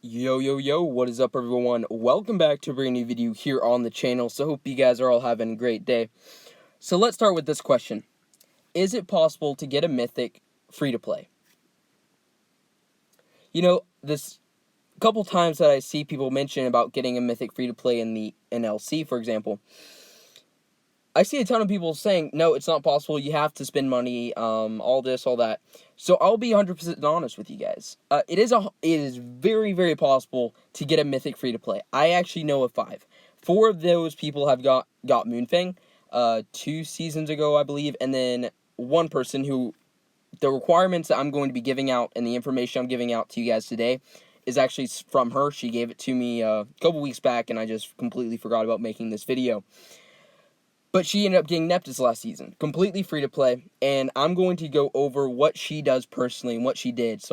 Yo, yo, yo, what is up, everyone? Welcome back to a brand new video here on the channel. So hope you guys are all having a great day. So let's start with this question. Is it possible to get a Mythic free-to-play? You know, this couple times that I see people mention about getting a Mythic free-to-play in the NLC, for example, I see a ton of people saying, no, it's not possible, you have to spend money, all this, all that. So I'll be 100% honest with you guys. It is very, very possible to get a Mythic free-to-play. I actually know of 5. 4 of those people have got Moonfang, 2 seasons ago, I believe, and then one person who, the requirements that I'm going to be giving out and the information I'm giving out to you guys today is actually from her. She gave it to me a couple weeks back, and I just completely forgot about making this video. But she ended up getting Neptus last season, completely free to play, and I'm going to go over what she does personally, and what she did,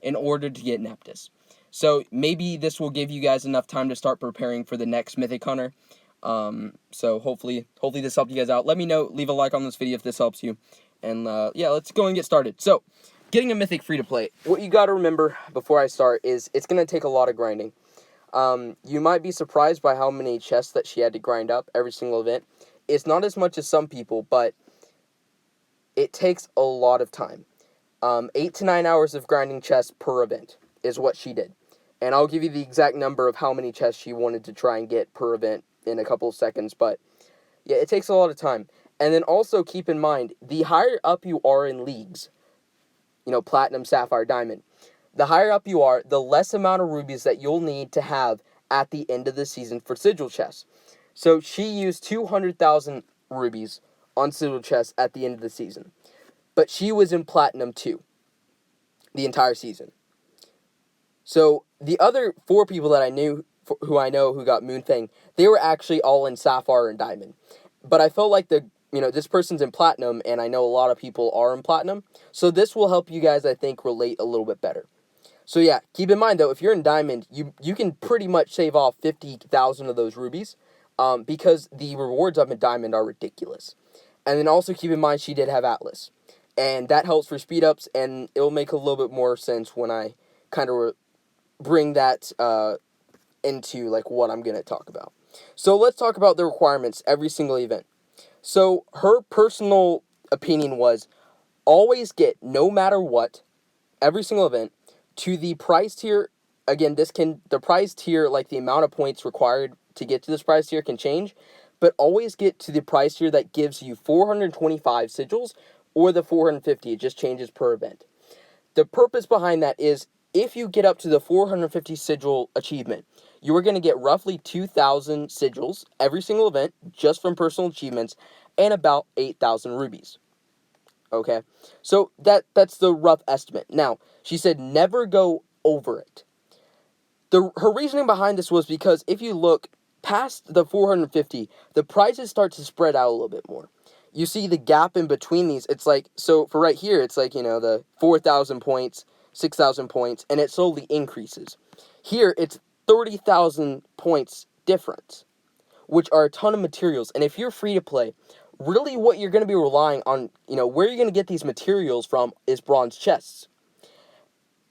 in order to get Neptus. So maybe this will give you guys enough time to start preparing for the next Mythic Hunter. So hopefully this helped you guys out. Let me know, leave a like on this video if this helps you. And yeah, let's go and get started. So, getting a Mythic free to play. What you gotta remember before I start is it's gonna take a lot of grinding. You might be surprised by how many chests that she had to grind up every single event. It's not as much as some people, but it takes a lot of time. 8 to 9 hours of grinding chests per event is what she did. And I'll give you the exact number of how many chests she wanted to try and get per event in a couple of seconds. But yeah, it takes a lot of time. And then also keep in mind, the higher up you are in leagues, Platinum, Sapphire, Diamond, the higher up you are, the less amount of rubies that you'll need to have at the end of the season for sigil chests. So she used 200,000 rubies on sigil chests at the end of the season. But she was in Platinum 2 the entire season. So the other 4 people that I knew, who got Moonfang, they were actually all in Sapphire and Diamond. But I felt like this person's in Platinum, and I know a lot of people are in Platinum. So this will help you guys, I think, relate a little bit better. So yeah, keep in mind, though, if you're in Diamond, you can pretty much save off 50,000 of those rubies. Because the rewards up in Diamond are ridiculous. And then also keep in mind she did have Atlas. And that helps for speed ups, and it'll make a little bit more sense when I kind of bring that into what I'm going to talk about. So let's talk about the requirements every single event. So her personal opinion was always get, no matter what, every single event, to the prize tier. Again, the prize tier, the amount of points required to get to this prize tier can change, but always get to the prize tier that gives you 425 sigils or the 450. It just changes per event. The purpose behind that is if you get up to the 450 sigil achievement, you are going to get roughly 2,000 sigils every single event just from personal achievements and about 8,000 rubies. Okay, so that's the rough estimate. Now, she said never go over it. Her reasoning behind this was because if you look past the 450, the prizes start to spread out a little bit more. You see the gap in between these. It's so for right here, it's the 4,000 points, 6,000 points, and it slowly increases. Here, it's 30,000 points difference, which are a ton of materials. And if you're free to play, really what you're going to be relying on, where you're going to get these materials from is bronze chests.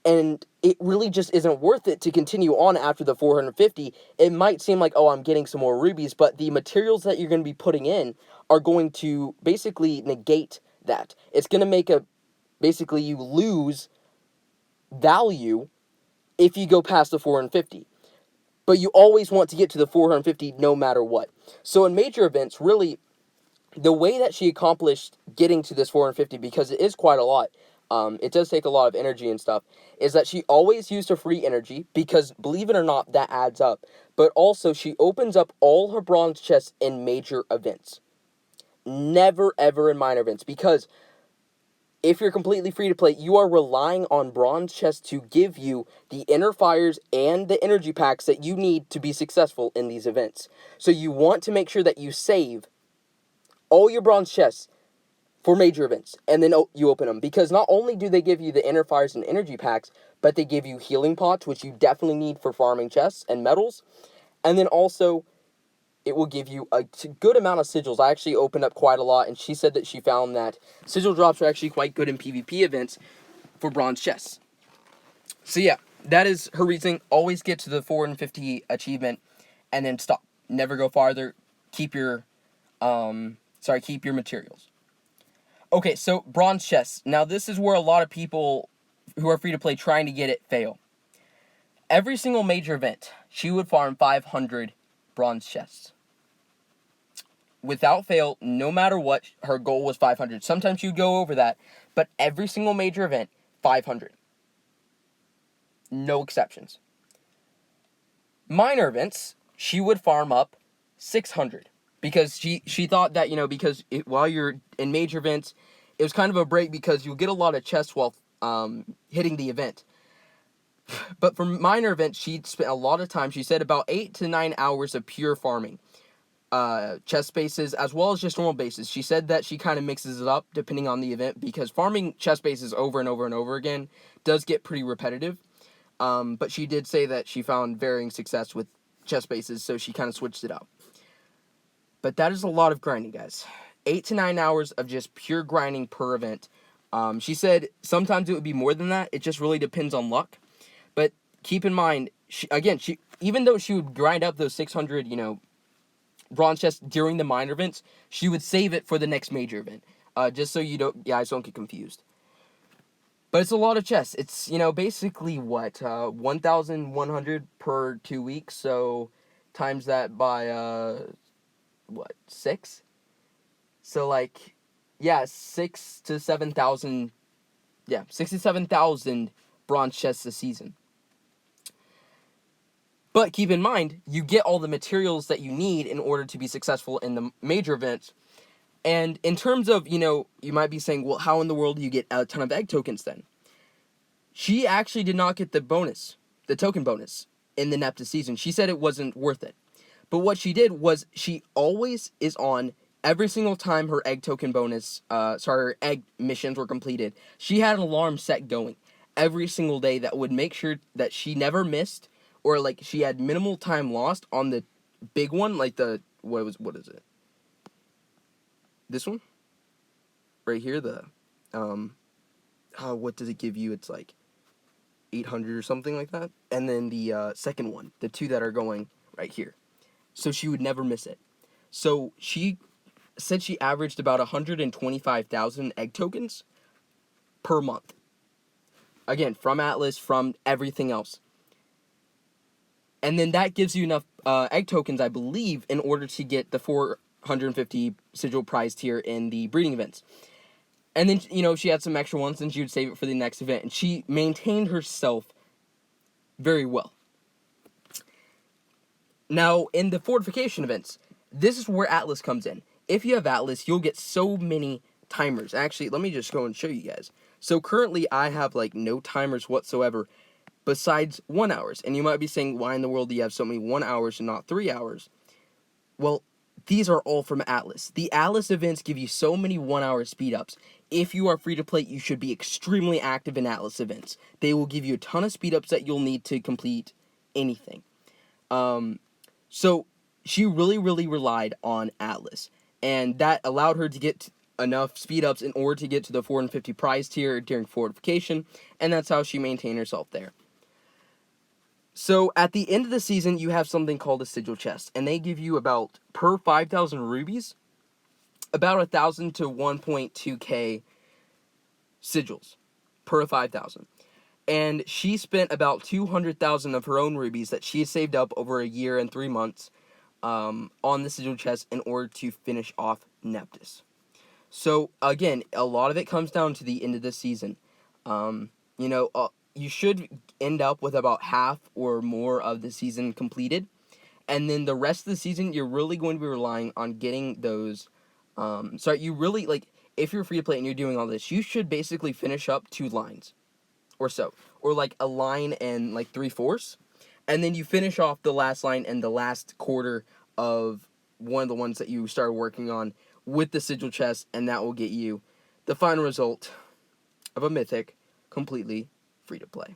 And it really just isn't worth it to continue on after the 450. It might seem like, oh, I'm getting some more rubies, but the materials that you're going to be putting in are going to basically negate that. It's going to make basically you lose value if you go past the 450. But you always want to get to the 450 no matter what. So in major events, really, the way that she accomplished getting to this 450, because it is quite a lot, it does take a lot of energy and stuff, is that she always used her free energy, because, believe it or not, that adds up. But also, she opens up all her bronze chests in major events. Never, ever in minor events, because if you're completely free to play, you are relying on bronze chests to give you the inner fires and the energy packs that you need to be successful in these events. So you want to make sure that you save all your bronze chests for major events, and then you open them, because not only do they give you the inner fires and energy packs, but they give you healing pots, which you definitely need for farming chests and metals, and then also it will give you a good amount of sigils. I actually opened up quite a lot, and she said that she found that sigil drops are actually quite good in PvP events for bronze chests. So yeah, that is her reasoning. Always get to the 450 achievement, and then stop. Never go farther. Keep your, keep your materials. Okay, so bronze chests. Now this is where a lot of people who are free to play trying to get it fail. Every single major event, she would farm 500 bronze chests. Without fail, no matter what, her goal was 500. Sometimes she'd go over that, but every single major event, 500. No exceptions. Minor events, she would farm up 600. Because she thought that, because while you're in major events, it was kind of a break because you'll get a lot of chests while hitting the event. But for minor events, she'd spent a lot of time. She said about 8 to 9 hours of pure farming. Chest bases as well as just normal bases. She said that she kind of mixes it up depending on the event because farming chest bases over and over and over again does get pretty repetitive. But she did say that she found varying success with chest bases, so she kind of switched it up. But that is a lot of grinding, guys. 8 to 9 hours of just pure grinding per event. She said sometimes it would be more than that. It just really depends on luck. But keep in mind, she even though she would grind up those 600, bronze chests during the minor events, she would save it for the next major event. Just so you guys don't get confused. But it's a lot of chests. It's, basically what, 1,100 per 2 weeks. So times that by, 6? So 6 to 7,000, 6 to 7,000 bronze chests a season. But keep in mind, you get all the materials that you need in order to be successful in the major events. And in terms of, you might be saying, well, how in the world do you get a ton of egg tokens then? She actually did not get the token bonus, in the Neptune season. She said it wasn't worth it. But what she did was she always is on every single time her egg token bonus, her egg missions were completed. She had an alarm set going every single day that would make sure that she never missed or she had minimal time lost on the big one, what is it? This one? Right here, what does it give you? It's 800 or something like that. And then the second one, the two that are going right here. So she would never miss it. So she said she averaged about 125,000 egg tokens per month. Again, from Atlas, from everything else. And then that gives you enough egg tokens, I believe, in order to get the 450 sigil prize tier in the breeding events. And then, she had some extra ones, and she would save it for the next event. And she maintained herself very well. Now, in the fortification events, this is where Atlas comes in. If you have Atlas, you'll get so many timers. Actually, let me just go and show you guys. So currently, I have, no timers whatsoever besides 1 hours. And you might be saying, why in the world do you have so many 1 hours and not 3 hours? Well, these are all from Atlas. The Atlas events give you so many 1 hour speed ups. If you are free to play, you should be extremely active in Atlas events. They will give you a ton of speed ups that you'll need to complete anything. So she really, really relied on Atlas. And that allowed her to get enough speed ups in order to get to the 450 prize tier during fortification. And that's how she maintained herself there. So at the end of the season, you have something called a sigil chest. And they give you about, per 5,000 rubies, about 1,000 to 1.2k sigils per 5,000. And she spent about 200,000 of her own rubies that she saved up over a year and 3 months on the sigil chest in order to finish off Neptus. So again, a lot of it comes down to the end of the season. You should end up with about half or more of the season completed. And then the rest of the season, you're really going to be relying on getting those. If you're free to play and you're doing all this, you should basically finish up 2 lines or so. Or a line and 3/4. And then you finish off the last line and the last quarter of one of the ones that you started working on with the sigil chest. And that will get you the final result of a Mythic completely free to play.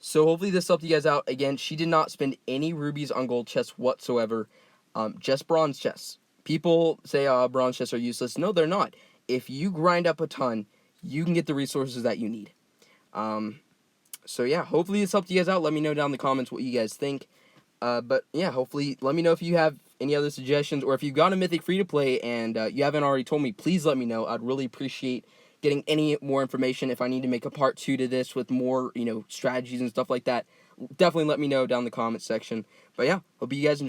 So hopefully this helped you guys out. Again, she did not spend any rubies on gold chests whatsoever. Just bronze chests. People say bronze chests are useless. No, they're not. If you grind up a ton, you can get the resources that you need. So yeah, hopefully this helped you guys out. Let me know down in the comments what you guys think. But yeah, hopefully let me know if you have any other suggestions, or if you've got a Mythic free-to-play and you haven't already told me, please let me know. I'd really appreciate getting any more information. If I need to make a part 2 to this with more, strategies and stuff like that, definitely let me know down in the comments section. But yeah, hope you guys enjoy.